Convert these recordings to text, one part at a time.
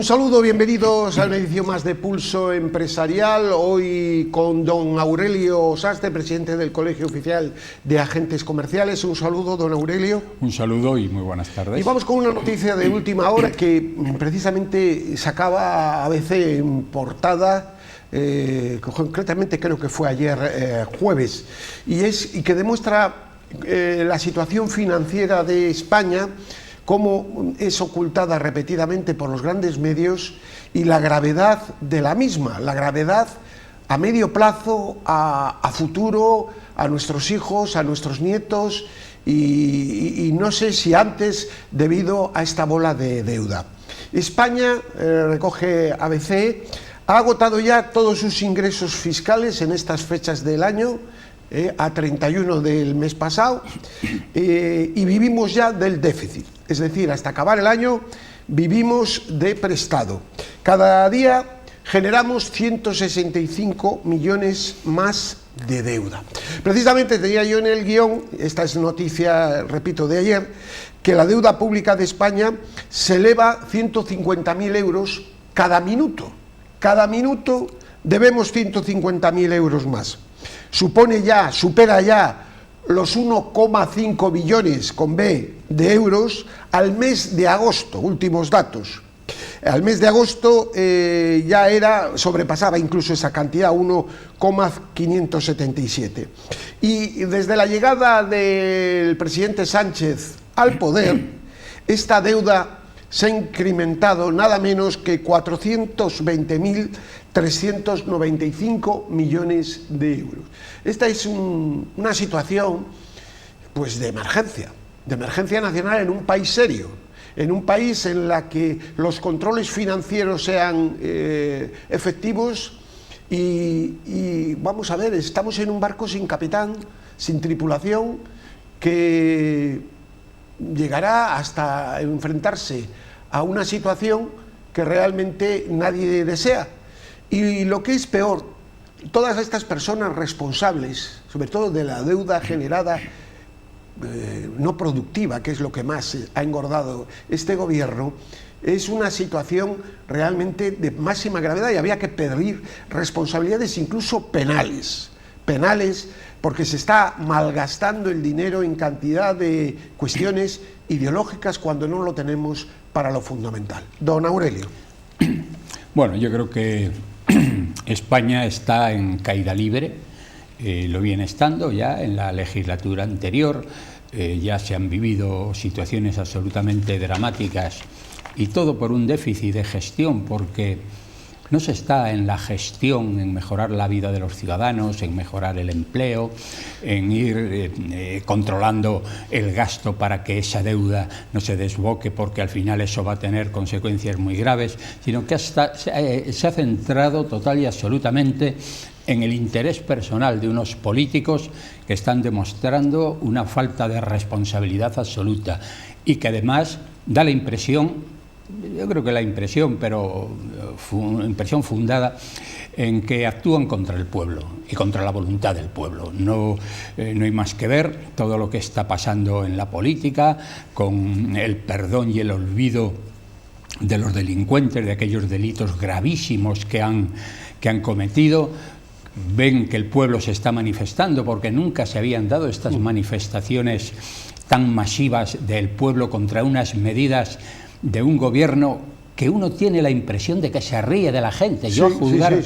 Un saludo, bienvenidos a una edición más de Pulso Empresarial, hoy con don Aurelio Sastre, presidente del Colegio Oficial de Agentes Comerciales. Un saludo, don Aurelio. Un saludo y muy buenas tardes. Y vamos con una noticia de última hora que precisamente sacaba ABC en portada, concretamente creo que fue ayer jueves, y que demuestra la situación financiera de España, cómo es ocultada repetidamente por los grandes medios y la gravedad de la misma, la gravedad a medio plazo, a futuro, a nuestros hijos, a nuestros nietos y no sé si antes debido a esta bola de deuda. España, recoge ABC, ha agotado ya todos sus ingresos fiscales en estas fechas del año, a 31 del mes pasado, y vivimos ya del déficit, es decir, hasta acabar el año vivimos de prestado. Cada día generamos 165 millones más de deuda. Precisamente tenía yo en el guión, esta es noticia, repito, de ayer, que la deuda pública de España se eleva 150.000 euros cada minuto. Cada minuto debemos 150.000 euros más. Supera ya los 1,5 billones con B de euros al mes de agosto, últimos datos. Al mes de agosto sobrepasaba incluso esa cantidad, 1,577. Y desde la llegada del presidente Sánchez al poder, esta deuda se ha incrementado nada menos que 420.395 millones de euros. Esta es una situación pues de emergencia nacional en un país serio, en un país en la que los controles financieros sean efectivos y vamos a ver, estamos en un barco sin capitán, sin tripulación, que llegará hasta enfrentarse a una situación que realmente nadie desea. Y lo que es peor, todas estas personas responsables, sobre todo de la deuda generada no productiva, que es lo que más ha engordado este gobierno, es una situación realmente de máxima gravedad y había que pedir responsabilidades incluso penales, porque se está malgastando el dinero en cantidad de cuestiones ideológicas cuando no lo tenemos para lo fundamental. Don Aurelio. Bueno, yo creo que España está en caída libre, lo viene estando ya en la legislatura anterior, ya se han vivido situaciones absolutamente dramáticas y todo por un déficit de gestión, porque no se está en la gestión, en mejorar la vida de los ciudadanos, en mejorar el empleo, en ir controlando el gasto para que esa deuda no se desboque, porque al final eso va a tener consecuencias muy graves, sino que se ha centrado total y absolutamente en el interés personal de unos políticos que están demostrando una falta de responsabilidad absoluta y que además da la impresión, yo creo que la impresión, pero impresión fundada, en que actúan contra el pueblo y contra la voluntad del pueblo. No hay más que ver todo lo que está pasando en la política, con el perdón y el olvido de los delincuentes, de aquellos delitos gravísimos que han cometido. Ven que el pueblo se está manifestando, porque nunca se habían dado estas manifestaciones tan masivas del pueblo contra unas medidas de un gobierno que uno tiene la impresión de que se ríe de la gente. Yo a juzgar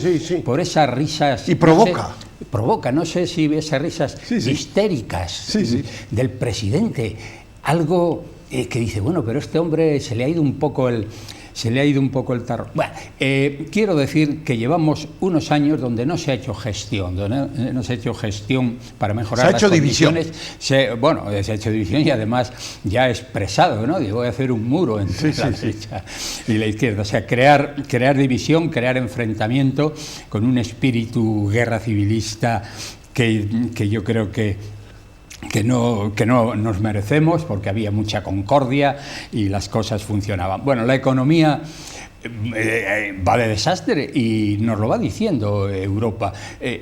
por esas risas... Y provoca. No sé si esas risas histéricas del presidente, algo que dice, bueno, pero este hombre se le ha ido un poco el tarro. Bueno, quiero decir que llevamos unos años donde no se ha hecho gestión, para mejorar las condiciones. Se ha hecho división y además ya ha expresado, ¿no? Voy a hacer un muro entre la derecha y la izquierda. O sea, crear división, crear enfrentamiento con un espíritu guerra civilista que yo creo que no nos merecemos, porque había mucha concordia y las cosas funcionaban. Bueno, la economía va de desastre y nos lo va diciendo Europa.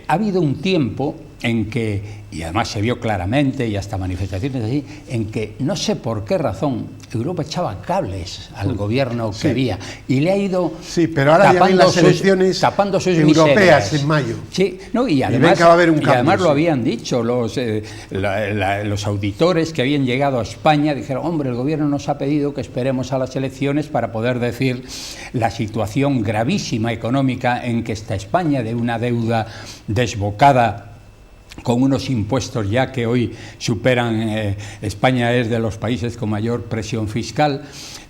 Ha habido un tiempo en que, y además se vio claramente, y hasta manifestaciones así, en que no sé por qué razón Europa echaba cables al gobierno que había, y le ha ido pero ahora tapando las elecciones tapando sus europeas miserias. En mayo. Sí, no, y además, va a haber un cambio, además lo habían dicho los auditores que habían llegado a España, dijeron, hombre, el gobierno nos ha pedido que esperemos a las elecciones para poder decir la situación gravísima económica en que está España, de una deuda desbocada, con unos impuestos ya que hoy superan, España es de los países con mayor presión fiscal,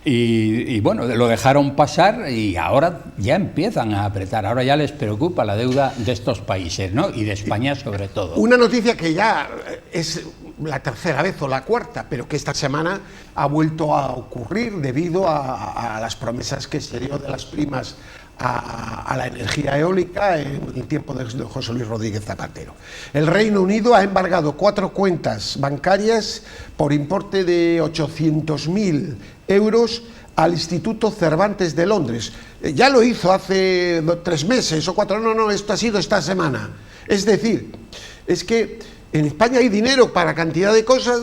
y bueno, lo dejaron pasar y ahora ya empiezan a apretar, ahora ya les preocupa la deuda de estos países, ¿no? Y de España sobre todo. Una noticia que ya es la tercera vez o la cuarta, pero que esta semana ha vuelto a ocurrir debido a las promesas que se dio de las primas a la energía eólica en el tiempo de José Luis Rodríguez Zapatero. El Reino Unido ha embargado 4 cuentas bancarias por importe de 800.000 euros al Instituto Cervantes de Londres. Ya lo hizo hace 3 meses o 4, no, esto ha sido esta semana. Es decir, es que en España hay dinero para cantidad de cosas,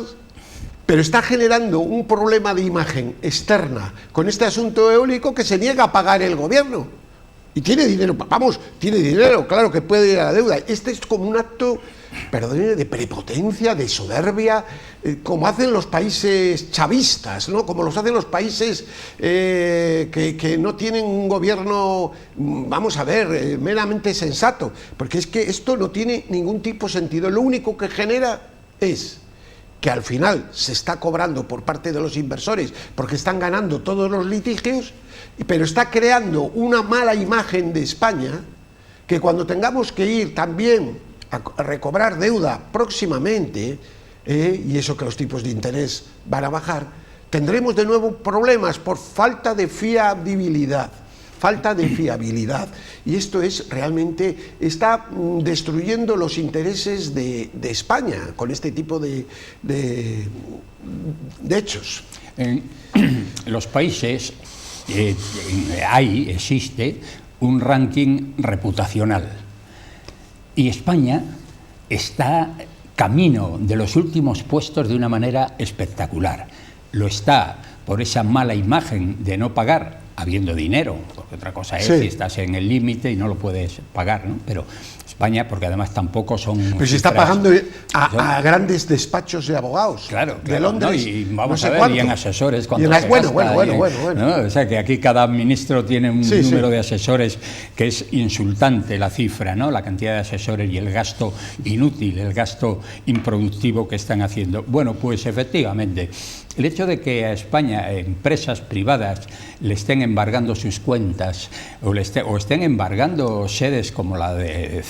pero está generando un problema de imagen externa con este asunto eólico que se niega a pagar el gobierno. Y tiene dinero, tiene dinero, claro que puede ir a la deuda. Este es como un acto, perdón, de prepotencia, de soberbia, como hacen los países chavistas, ¿no? Como los hacen los países que no tienen un gobierno, vamos a ver, meramente sensato. Porque es que esto no tiene ningún tipo de sentido. Lo único que genera es que al final se está cobrando por parte de los inversores porque están ganando todos los litigios, pero está creando una mala imagen de España, que cuando tengamos que ir también a recobrar deuda próximamente, y eso que los tipos de interés van a bajar, tendremos de nuevo problemas por falta de fiabilidad. Y esto es realmente, está destruyendo los intereses de España con este tipo de hechos. En los países existe un ranking reputacional, y España está camino de los últimos puestos de una manera espectacular. Lo está por esa mala imagen de no pagar habiendo dinero, porque otra cosa es si estás en el límite y no lo puedes pagar, ¿no? Pero España, porque además tampoco son... Pero se está pagando a grandes despachos de abogados, de Londres, ¿no? Y vamos a ver, y en asesores, bueno. ¿no? O sea, que aquí cada ministro tiene un número de asesores que es insultante, la cifra, ¿no? La cantidad de asesores y el gasto inútil, el gasto improductivo que están haciendo. Bueno, pues efectivamente, el hecho de que a España empresas privadas le estén embargando sus cuentas o estén embargando sedes como la de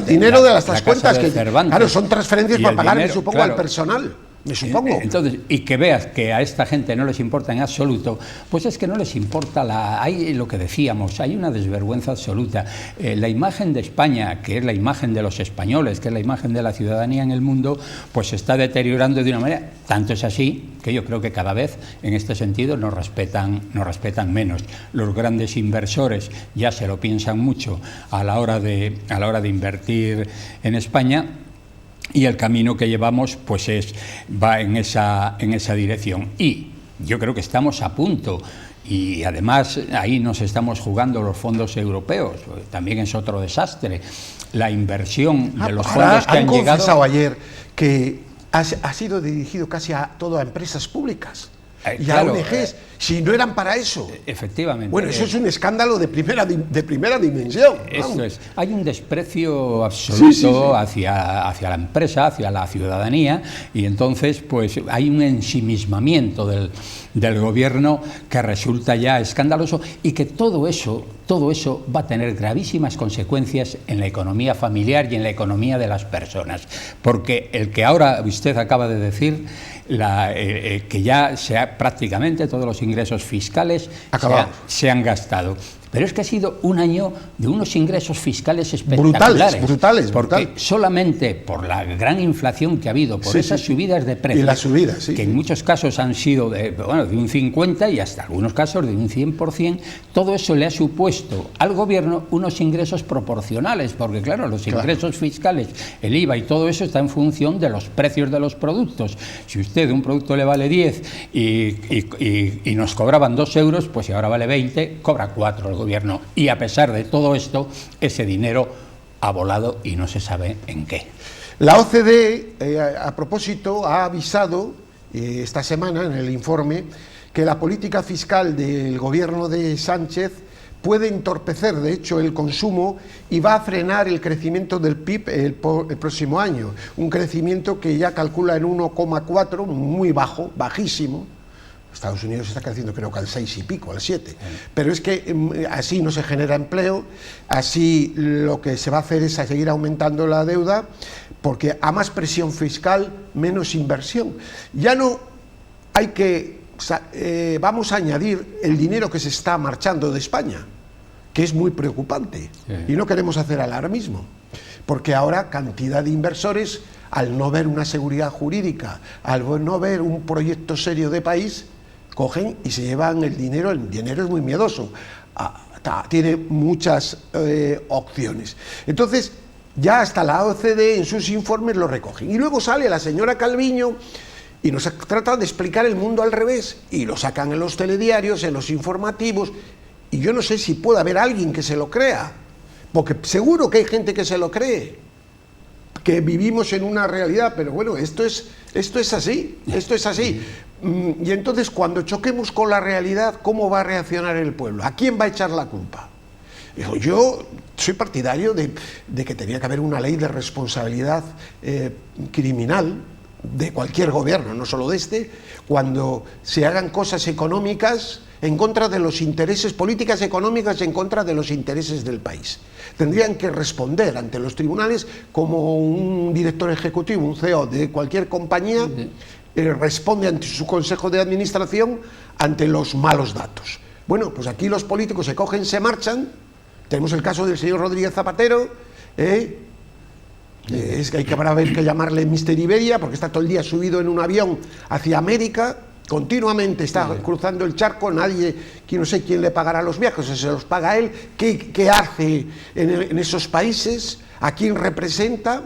dinero de las cuentas que Cervantes, claro, son transferencias para pagar, supongo, al personal. Me supongo. Entonces, y que veas que a esta gente no les importa en absoluto, pues es que no les importa hay lo que decíamos, hay una desvergüenza absoluta. La imagen de España, que es la imagen de los españoles, que es la imagen de la ciudadanía en el mundo, pues se está deteriorando de una manera, tanto es así que yo creo que cada vez en este sentido nos respetan menos. Los grandes inversores ya se lo piensan mucho a la hora de invertir en España. Y el camino que llevamos pues va en esa dirección. Y yo creo que estamos a punto. Y además ahí nos estamos jugando los fondos europeos. También es otro desastre. La inversión de los fondos que han llegado... Han confesado ayer que ha sido dirigido casi todo a empresas públicas. Y a ONGs, si no eran para eso. Efectivamente. Bueno, eso es un escándalo de primera dimensión. Eso es. Hay un desprecio absoluto hacia la empresa, hacia la ciudadanía, y entonces pues hay un ensimismamiento del gobierno que resulta ya escandaloso, y que todo eso va a tener gravísimas consecuencias en la economía familiar y en la economía de las personas. Porque el que ahora usted acaba de decir, que ya prácticamente todos los ingresos fiscales se han gastado. pero es que ha sido un año de unos ingresos fiscales espectaculares. Brutales. Porque solamente por la gran inflación que ha habido, por esas subidas de precios, y las subidas, que en muchos casos han sido de un 50% y hasta algunos casos de un 100%, todo eso le ha supuesto al gobierno unos ingresos proporcionales, porque claro, los ingresos fiscales, el IVA y todo eso está en función de los precios de los productos. Si usted un producto le vale 10 y nos cobraban 2 euros, pues si ahora vale 20, cobra 4 el gobierno. Y a pesar de todo esto, ese dinero ha volado y no se sabe en qué. La OCDE, a propósito, ha avisado esta semana en el informe que la política fiscal del gobierno de Sánchez puede entorpecer, de hecho, el consumo y va a frenar el crecimiento del PIB el próximo año. Un crecimiento que ya calcula en 1,4, muy bajo, bajísimo. Estados Unidos está creciendo creo que al 6 y pico, al 7. Pero es que así no se genera empleo, así lo que se va a hacer es a seguir aumentando la deuda, porque a más presión fiscal, menos inversión. Ya no hay que... vamos a añadir el dinero que se está marchando de España, que es muy preocupante, y no queremos hacer alarmismo, porque ahora cantidad de inversores, al no ver una seguridad jurídica, al no ver un proyecto serio de país, cogen y se llevan el dinero es muy miedoso, tiene muchas opciones. Entonces, ya hasta la OCDE en sus informes lo recogen. Y luego sale la señora Calviño y nos trata de explicar el mundo al revés, y lo sacan en los telediarios, en los informativos, y yo no sé si puede haber alguien que se lo crea, porque seguro que hay gente que se lo cree, que vivimos en una realidad, pero bueno, esto es así. Y entonces, cuando choquemos con la realidad, ¿cómo va a reaccionar el pueblo? ¿A quién va a echar la culpa? Yo soy partidario de que tenía que haber una ley de responsabilidad criminal de cualquier gobierno, no solo de este, cuando se hagan cosas económicas en contra de los intereses, políticas económicas en contra de los intereses del país. Tendrían que responder ante los tribunales como un director ejecutivo, un CEO de cualquier compañía, responde ante su consejo de administración ante los malos datos. Bueno, pues aquí los políticos se cogen, se marchan. Tenemos el caso del señor Rodríguez Zapatero, es que hay que haber que llamarle Mister Iberia, porque está todo el día subido en un avión hacia América, continuamente está cruzando el charco, nadie, no sé quién le pagará los viajes, se los paga él, qué hace en esos países, a quién representa,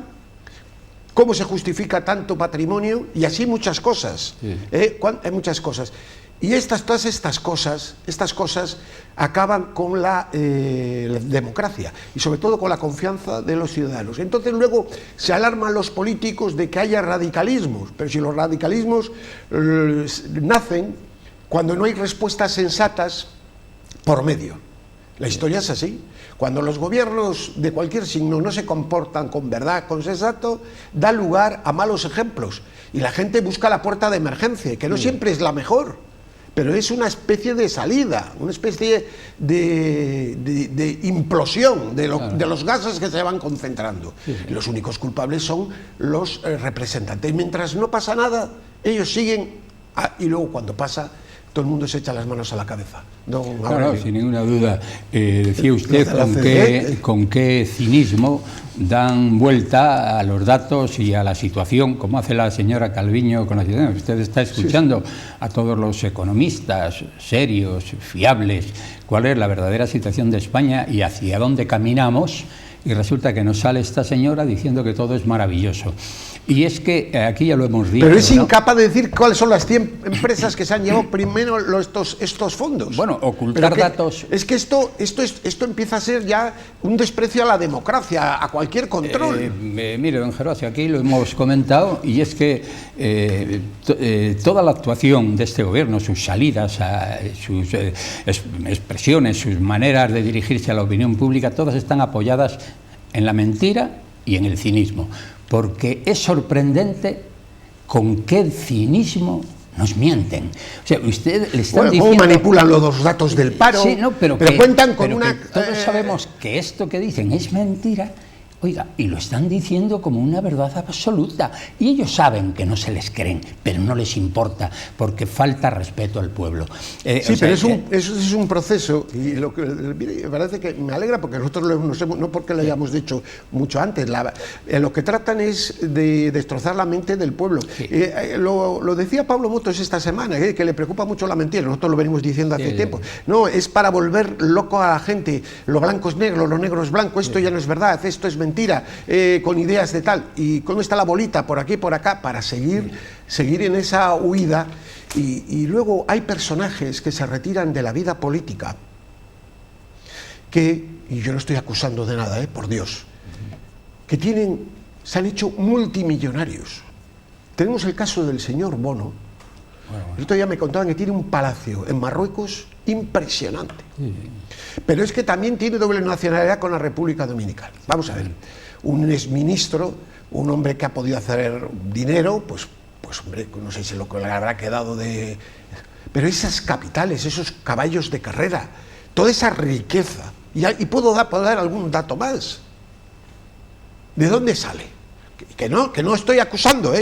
cómo se justifica tanto patrimonio, y así muchas cosas, hay muchas cosas. Y todas estas cosas acaban con la democracia y sobre todo con la confianza de los ciudadanos. Entonces luego se alarman los políticos de que haya radicalismos, pero si los radicalismos nacen cuando no hay respuestas sensatas por medio. La historia es así. Cuando los gobiernos de cualquier signo no se comportan con verdad, con sensato, da lugar a malos ejemplos y la gente busca la puerta de emergencia, que no siempre es la mejor, pero es una especie de salida, una especie de implosión de los gases que se van concentrando. Los únicos culpables son los representantes. Mientras no pasa nada, ellos siguen, y luego cuando pasa, todo el mundo se echa las manos a la cabeza. No, sin ninguna duda. Decía usted con qué cinismo dan vuelta a los datos y a la situación, como hace la señora Calviño con la ciudadanía. Usted está escuchando a todos los economistas serios, fiables, cuál es la verdadera situación de España y hacia dónde caminamos, y resulta que nos sale esta señora diciendo que todo es maravilloso. Y es que aquí ya lo hemos dicho. Pero es incapaz de decir cuáles son las 100 empresas que se han llevado primero estos fondos. Bueno, ocultar datos. Es que esto empieza a ser ya un desprecio a la democracia, a cualquier control. Mire, don Gervasio, aquí lo hemos comentado, y es que toda la actuación de este gobierno, sus salidas, sus expresiones, sus maneras de dirigirse a la opinión pública, todas están apoyadas en la mentira y en el cinismo. Porque es sorprendente con qué cinismo nos mienten. O sea, usted le está diciendo... ¿Cómo manipulan los datos del paro? Sí, no, pero cuentan con todos sabemos que esto que dicen es mentira, Oiga, y lo están diciendo como una verdad absoluta. Y ellos saben que no se les creen, pero no les importa, porque falta respeto al pueblo. Sí, pero eso es un proceso, y lo que me parece que me alegra, porque nosotros no porque lo hayamos dicho mucho antes, lo que tratan es de destrozar la mente del pueblo. Sí. Lo decía Pablo Motos esta semana, que le preocupa mucho la mentira, nosotros lo venimos diciendo hace tiempo. No, es para volver loco a la gente, lo blanco es negro, lo negro es blanco, esto ya no es verdad, esto es mentira, con ideas de tal, y cómo está la bolita por aquí, por acá, para seguir en esa huida. Y luego hay personajes que se retiran de la vida política que, y yo no estoy acusando de nada, por Dios, que se han hecho multimillonarios. Tenemos el caso del señor Bono. El otro día me contaban que tiene un palacio en Marruecos impresionante. Pero es que también tiene doble nacionalidad con la República Dominicana. Vamos a ver, un exministro, un hombre que ha podido hacer dinero, pues hombre, no sé si lo que le habrá quedado de... Pero esas capitales, esos caballos de carrera, toda esa riqueza, y puedo dar algún dato más. ¿De dónde sale? Que no estoy acusando,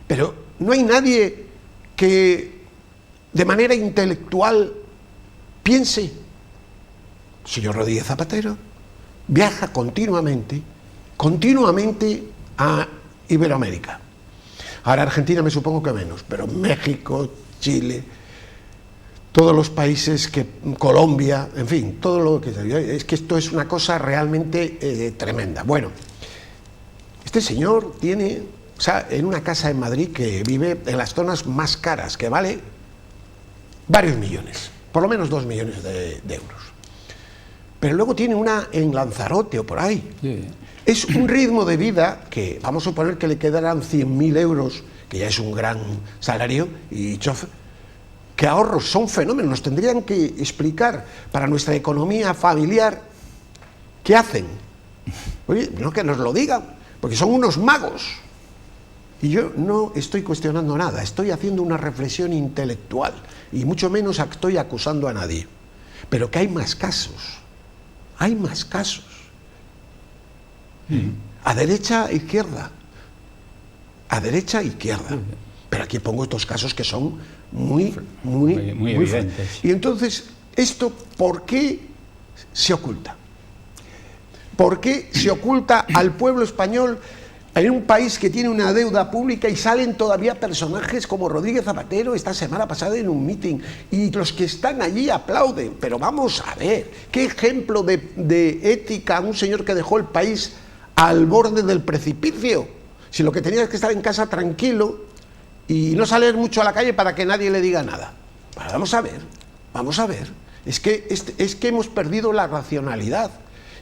pero no hay nadie que de manera intelectual piense. Señor Rodríguez Zapatero viaja continuamente a Iberoamérica. Ahora Argentina me supongo que menos, pero México, Chile, todos los países, Colombia, en fin, todo lo que... Es que esto es una cosa realmente tremenda. Bueno, este señor tiene, en una casa en Madrid que vive en las zonas más caras, que vale varios millones, por lo menos 2 millones de euros. Pero luego tiene una en Lanzarote o por ahí. Sí. Es un ritmo de vida que, vamos a suponer que le quedarán 100.000 euros, que ya es un gran salario, y que ahorros son fenómenos. Nos tendrían que explicar para nuestra economía familiar qué hacen. Oye, no que nos lo digan, porque son unos magos. Y yo no estoy cuestionando nada, estoy haciendo una reflexión intelectual, y mucho menos estoy acusando a nadie. Pero que hay más casos. Hay más casos. A derecha e izquierda. A derecha e izquierda. Pero aquí pongo estos casos que son muy evidentes. Y entonces, ¿esto por qué se oculta? ¿Por qué se oculta al pueblo español en un país que tiene una deuda pública y salen todavía personajes como Rodríguez Zapatero esta semana pasada en un mitin, y los que están allí aplauden? Pero vamos a ver, ¿qué ejemplo de ética un señor que dejó el país al borde del precipicio? Si lo que tenía es que estar en casa tranquilo y no salir mucho a la calle para que nadie le diga nada. Bueno, vamos a ver. Es que hemos perdido la racionalidad.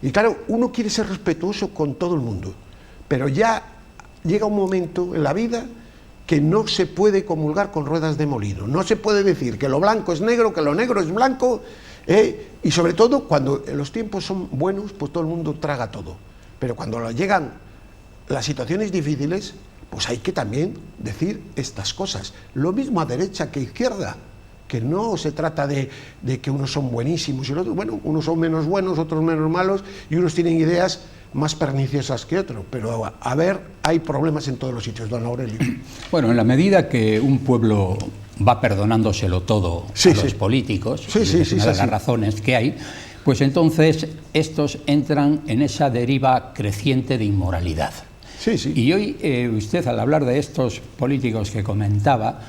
Y claro, uno quiere ser respetuoso con todo el mundo, pero ya llega un momento en la vida que no se puede comulgar con ruedas de molino. No se puede decir que lo blanco es negro, que lo negro es blanco, y sobre todo cuando los tiempos son buenos, pues todo el mundo traga todo. Pero cuando llegan las situaciones difíciles, pues hay que también decir estas cosas. Lo mismo a derecha que a izquierda, que no se trata de que unos son buenísimos y los otros, bueno, unos son menos buenos, otros menos malos, y unos tienen ideas más perniciosas que otros, pero a ver, hay problemas en todos los sitios, don Aurelio. Bueno, en la medida que un pueblo va perdonándoselo todo a los políticos, es una de las razones que hay, pues entonces estos entran en esa deriva creciente de inmoralidad. Y hoy usted, al hablar de estos políticos que comentaba,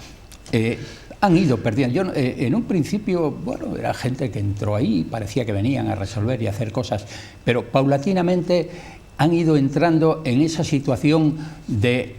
han ido perdiendo. Yo, en un principio, bueno, era gente que entró ahí, parecía que venían a resolver y a hacer cosas, pero paulatinamente han ido entrando en esa situación de,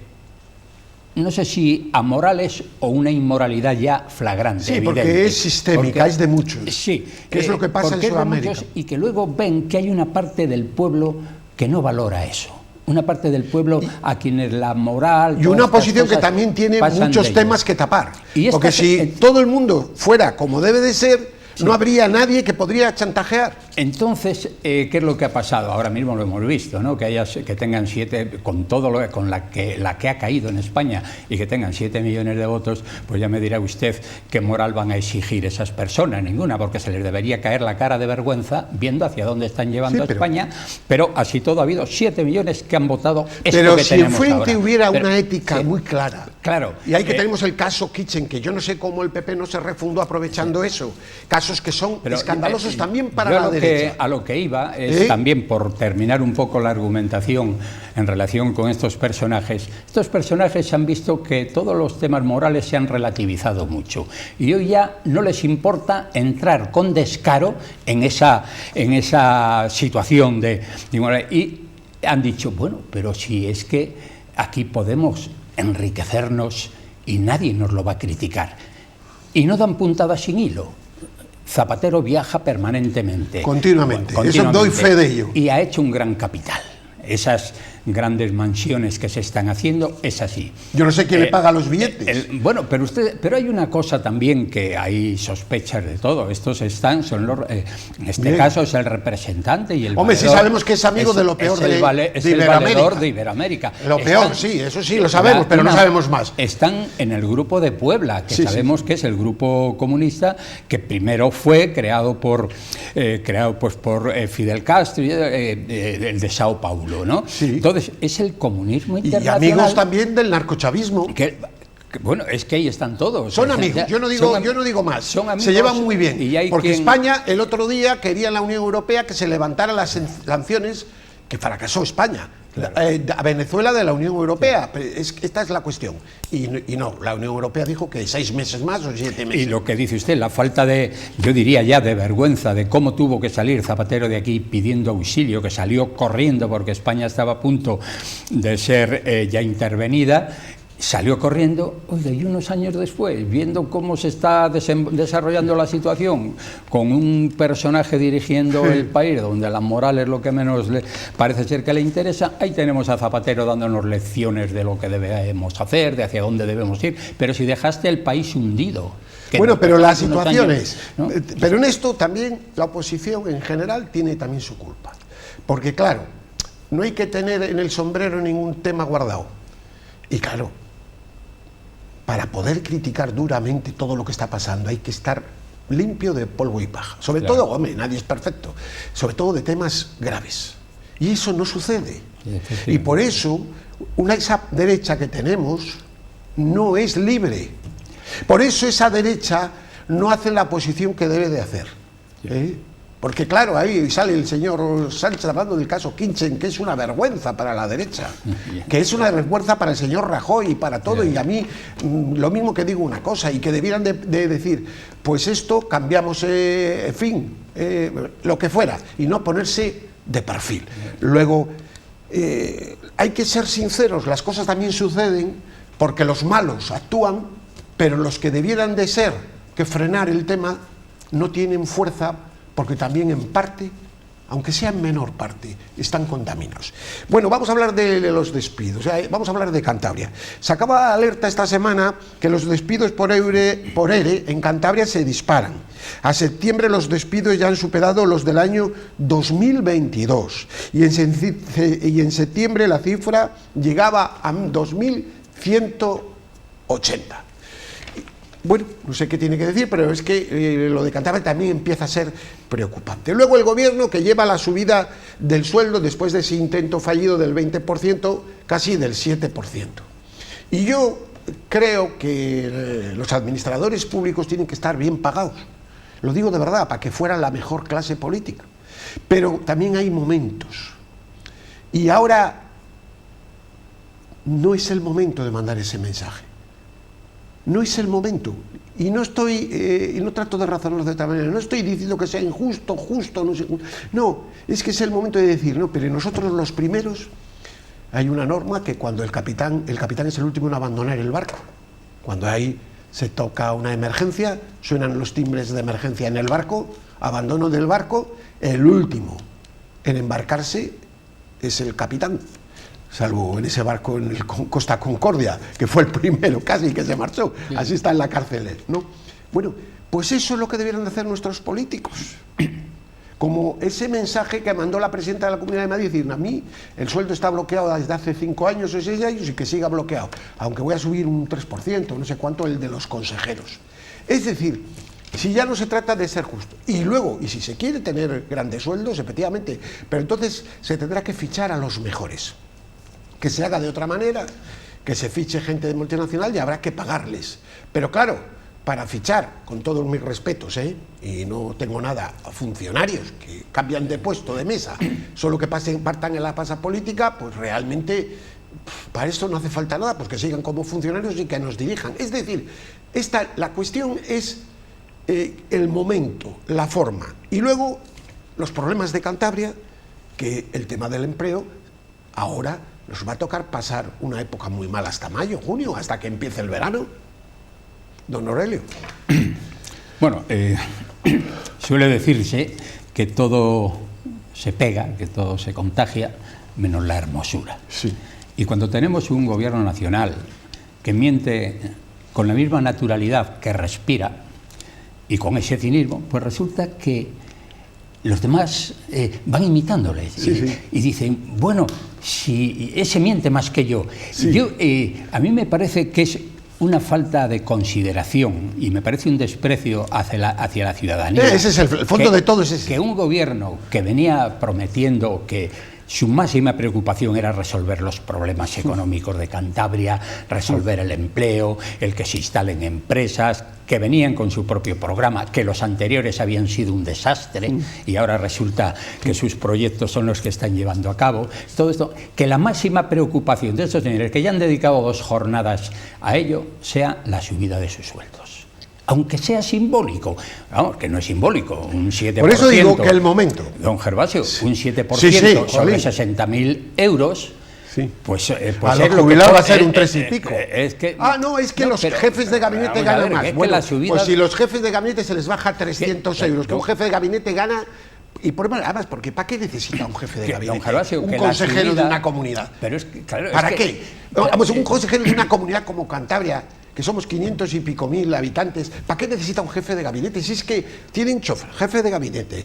no sé si amorales o una inmoralidad ya flagrante. Sí, evidente, porque es sistémica, es de muchos. Sí. Que es lo que pasa en Sudamérica. Y que luego ven que hay una parte del pueblo que no valora eso. Una parte del pueblo a quienes la moral... Y una oposición que también tiene muchos temas que tapar. Porque si todo el mundo fuera como debe de ser, no habría nadie que podría chantajear. Entonces, ¿qué es lo que ha pasado? Ahora mismo lo hemos visto, ¿no? Que tengan 7, con todo con la que ha caído en España, y que tengan 7 millones de votos, pues ya me dirá usted qué moral van a exigir esas personas. Ninguna, porque se les debería caer la cara de vergüenza viendo hacia dónde están llevando a España, pero así todo ha habido 7 millones que han votado esto pero que si tenemos enfrente ahora. hubiera una ética muy clara. Claro. Y ahí que tenemos el caso Kitchen, que yo no sé cómo el PP no se refundó aprovechando eso. Casos que son escandalosos también para la derecha. A lo que iba es también, por terminar un poco la argumentación en relación con estos personajes. Estos personajes han visto que todos los temas morales se han relativizado mucho, y hoy ya no les importa entrar con descaro en esa situación de y han dicho, bueno, pero si es que aquí podemos enriquecernos y nadie nos lo va a criticar, y no dan puntada sin hilo. Zapatero viaja permanentemente. Continuamente. Eso doy fe de ello. Y ha hecho un gran capital. Esas grandes mansiones que se están haciendo, es así. Yo no sé quién le paga los billetes. Bueno, pero hay una cosa también, que hay sospechas de todo. Estos son los, en este caso es el representante y el Hombre, valedor, sí sabemos que es amigo de lo peor de valedor de Iberoamérica. Lo peor, sí, eso sí, lo sabemos, pero no sabemos más. Están en el grupo de Puebla, que sabemos que es el grupo comunista, que primero fue creado por Fidel Castro, el de Sao Paulo, ¿no? Sí. Entonces, es el comunismo internacional. Y amigos también del narcochavismo. Bueno, es que ahí están todos. Son amigos, yo no digo más. Son amigos, se llevan muy bien. Porque España, el otro día, quería en la Unión Europea que se levantara las sanciones, que fracasó España. Claro. A Venezuela de la Unión Europea. Esta es la cuestión. Y no, la Unión Europea dijo que 6 meses más o 7 meses. Y lo que dice usted, la falta de, yo diría ya, de vergüenza de cómo tuvo que salir Zapatero de aquí pidiendo auxilio, que salió corriendo porque España estaba a punto de ser ya intervenida. Salió corriendo, oiga, y unos años después, viendo cómo se está desarrollando la situación, con un personaje dirigiendo el país, donde la moral es lo que menos parece ser que le interesa, ahí tenemos a Zapatero dándonos lecciones de lo que debemos hacer, de hacia dónde debemos ir, pero si dejaste el país hundido. Bueno, pero las situaciones, ¿no? Pero en esto también la oposición en general tiene también su culpa, porque claro, no hay que tener en el sombrero ningún tema guardado, y claro, para poder criticar duramente todo lo que está pasando hay que estar limpio de polvo y paja. Sobre todo, hombre, nadie es perfecto, sobre todo de temas graves. Y eso no sucede. Y por eso, esa derecha que tenemos no es libre. Por eso esa derecha no hace la posición que debe de hacer. Porque claro, ahí sale el señor Sánchez hablando del caso Kitchen, que es una vergüenza para la derecha, que es una vergüenza para el señor Rajoy y para todo, y a mí lo mismo que digo una cosa, y que debieran de decir, pues esto cambiamos, en fin, lo que fuera, y no ponerse de perfil. Luego, hay que ser sinceros, las cosas también suceden porque los malos actúan, pero los que debieran de ser, que frenar el tema, no tienen fuerza, porque también en parte, aunque sea en menor parte, están contaminados. Bueno, vamos a hablar de los despidos, vamos a hablar de Cantabria. Se acaba alerta esta semana que los despidos por ERE en Cantabria se disparan. A septiembre los despidos ya han superado los del año 2022 y en septiembre la cifra llegaba a 2.180. Bueno, no sé qué tiene que decir, pero es que lo de Cantabria también empieza a ser preocupante. Luego el gobierno, que lleva la subida del sueldo después de ese intento fallido del 20%, casi del 7%. Y yo creo que los administradores públicos tienen que estar bien pagados. Lo digo de verdad, para que fueran la mejor clase política. Pero también hay momentos. Y ahora no es el momento de mandar ese mensaje. No es el momento, y no trato de razonarlo de otra manera, no estoy diciendo que sea injusto, justo, no, es que es el momento de decir, no, pero nosotros los primeros, hay una norma que cuando el capitán es el último en abandonar el barco, cuando ahí se toca una emergencia, suenan los timbres de emergencia en el barco, abandono del barco, el último en embarcarse es el capitán. Salvo en ese barco en el Costa Concordia, que fue el primero casi que se marchó, así está en la cárcel, ¿no? Bueno, pues eso es lo que debieran hacer nuestros políticos. como ese mensaje que mandó la presidenta de la Comunidad de Madrid, decir, a mí el sueldo está bloqueado desde hace 5 años o 6 años y que siga bloqueado, aunque voy a subir un 3%, no sé cuánto, el de los consejeros. Es decir, si ya no se trata de ser justo, y luego, y si se quiere tener grandes sueldos, efectivamente, pero entonces se tendrá que fichar a los mejores, que se haga de otra manera, que se fiche gente de multinacional y habrá que pagarles, pero claro, para fichar, con todos mis respetos, y no tengo nada a funcionarios que cambian de puesto, de mesa, solo que partan en la pasa política, pues realmente para esto no hace falta nada, pues que sigan como funcionarios y que nos dirijan. Es decir, la cuestión es el momento, la forma, y luego los problemas de Cantabria, que el tema del empleo, ahora nos va a tocar pasar una época muy mala hasta mayo, junio, hasta que empiece el verano. Don Aurelio. Bueno, suele decirse que todo se pega, que todo se contagia, menos la hermosura. Sí. Y cuando tenemos un gobierno nacional que miente con la misma naturalidad que respira y con ese cinismo, pues resulta que los demás van imitándoles y dicen, bueno, si ese miente más que yo. A mí me parece que es una falta de consideración y me parece un desprecio hacia la ciudadanía. Ese es el fondo de todo. Es ese. Que un gobierno que venía prometiendo que su máxima preocupación era resolver los problemas económicos de Cantabria, resolver el empleo, el que se instalen empresas, que venían con su propio programa, que los anteriores habían sido un desastre y ahora resulta que sus proyectos son los que están llevando a cabo. Todo esto, que la máxima preocupación de estos señores que ya han dedicado 2 jornadas a ello sea la subida de sus sueldos. Aunque sea simbólico, vamos, que no es simbólico, un 7%. Por eso digo que el momento. Don Gervasio, un 7% sobre 60.000 euros. Sí. Pues a los jubilados va a ser un 3 y pico. Es que los jefes de gabinete ganan más. Bueno, pues si los jefes de gabinete se les baja 300 euros, que un jefe de gabinete gana. Y por además, porque ¿para qué necesita un jefe de gabinete? Don Gervasio, un consejero de una comunidad. Pero es que, claro, ¿para qué? Vamos, un consejero de una comunidad como Cantabria, que somos 500 y pico mil habitantes, ¿para qué necesita un jefe de gabinete? Si es que tienen chofer, jefe de gabinete,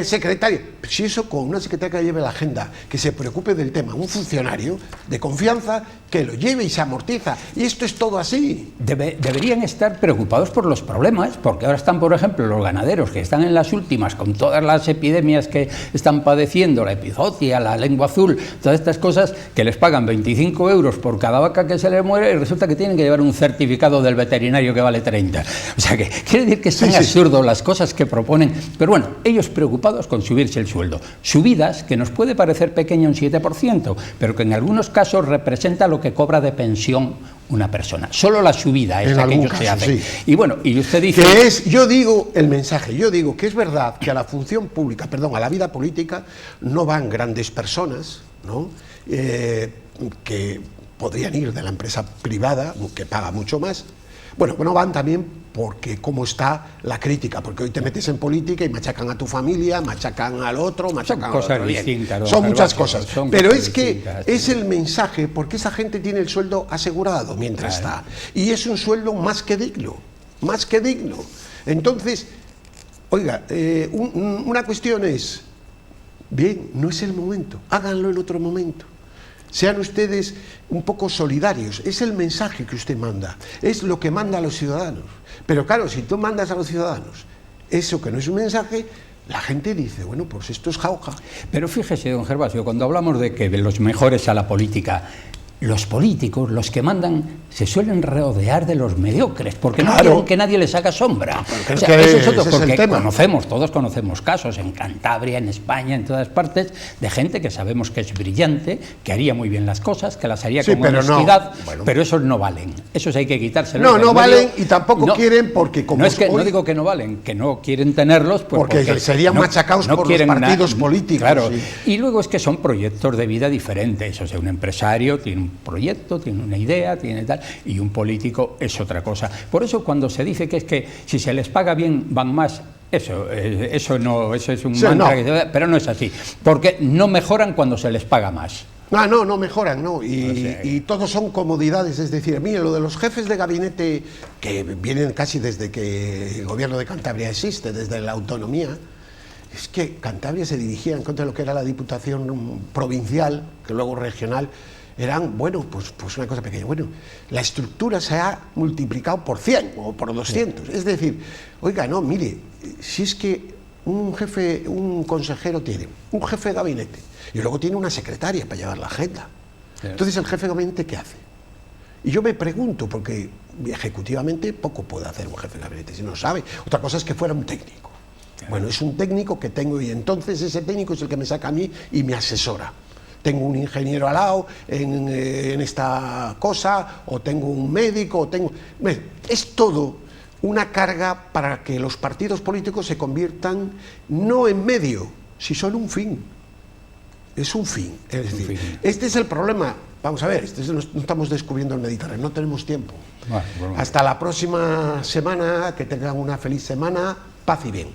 secretario, si eso con una secretaria que lleve la agenda, que se preocupe del tema, un funcionario de confianza que lo lleve y se amortiza, y esto es todo así. Deberían estar preocupados por los problemas, porque ahora están, por ejemplo, los ganaderos que están en las últimas con todas las epidemias que están padeciendo, la epizootia, la lengua azul, todas estas cosas, que les pagan 25 euros por cada vaca que se les muere y resulta que tienen que llevar un certificado del veterinario que vale 30. O sea que quiere decir que es tan absurdo las cosas que proponen, pero bueno, ellos preocupados con subirse el sueldo. Subidas que nos puede parecer pequeño un 7%, pero que en algunos casos representa lo que cobra de pensión una persona. Solo la subida es aquello que se hace. Y bueno, y usted dice... Que es, yo digo el mensaje, yo digo que es verdad que a la función pública, perdón, a la vida política, no van grandes personas, ¿no? Que podrían ir de la empresa privada, que paga mucho más. Bueno, no van también porque cómo está la crítica, porque hoy te metes en política y machacan a tu familia, machacan al otro, machacan a otro. Son muchas cosas, pero es que es el mensaje, porque esa gente tiene el sueldo asegurado mientras está, y es un sueldo más que digno, más que digno. Entonces, oiga, una cuestión es, bien, no es el momento, háganlo en otro momento. Sean ustedes un poco solidarios, es el mensaje que usted manda, es lo que manda a los ciudadanos. Pero claro, si tú mandas a los ciudadanos eso que no es un mensaje, la gente dice, bueno, pues esto es jauja. Pero fíjese, don Gervasio, cuando hablamos de que los mejores a la política, los políticos, los que mandan, se suelen rodear de los mediocres, porque no quieren que nadie les haga sombra. O sea, eso es otro, porque todos conocemos casos en Cantabria, en España, en todas partes, de gente que sabemos que es brillante, que haría muy bien las cosas, que las haría con honestidad, pero esos no valen. Esos hay que quitárselos. No valen y tampoco quieren porque como... No digo que no valen, que no quieren tenerlos, pues porque serían machacados por los partidos políticos. Claro, y luego es que son proyectos de vida diferentes. O sea, un empresario tiene un proyecto, tiene una idea, tiene tal, y un político es otra cosa. Por eso cuando se dice que es que si se les paga bien van más, eso es un mantra, pero no es así, porque no mejoran cuando se les paga más. No mejoran, no. Y todos son comodidades, es decir, mire, lo de los jefes de gabinete que vienen casi desde que el gobierno de Cantabria existe, desde la autonomía, es que Cantabria se dirigía en contra de lo que era la Diputación provincial, que luego regional, eran, bueno, pues una cosa pequeña. Bueno, la estructura se ha multiplicado por 100 o por 200. Es decir, oiga, no, mire, si es que un consejero tiene un jefe de gabinete y luego tiene una secretaria para llevar la agenda. Entonces, ¿el jefe de gabinete qué hace? Y yo me pregunto, porque ejecutivamente poco puede hacer un jefe de gabinete si no sabe. Otra cosa es que fuera un técnico. Bueno, es un técnico que tengo y entonces ese técnico es el que me saca a mí y me asesora. Tengo un ingeniero al lado en esta cosa, o tengo un médico, o tengo... Es todo una carga para que los partidos políticos se conviertan no en medio, si son un fin. Es un fin. Es decir, este es el problema. Vamos a ver, no estamos descubriendo el Mediterráneo, no tenemos tiempo. Hasta la próxima semana, que tengan una feliz semana, paz y bien.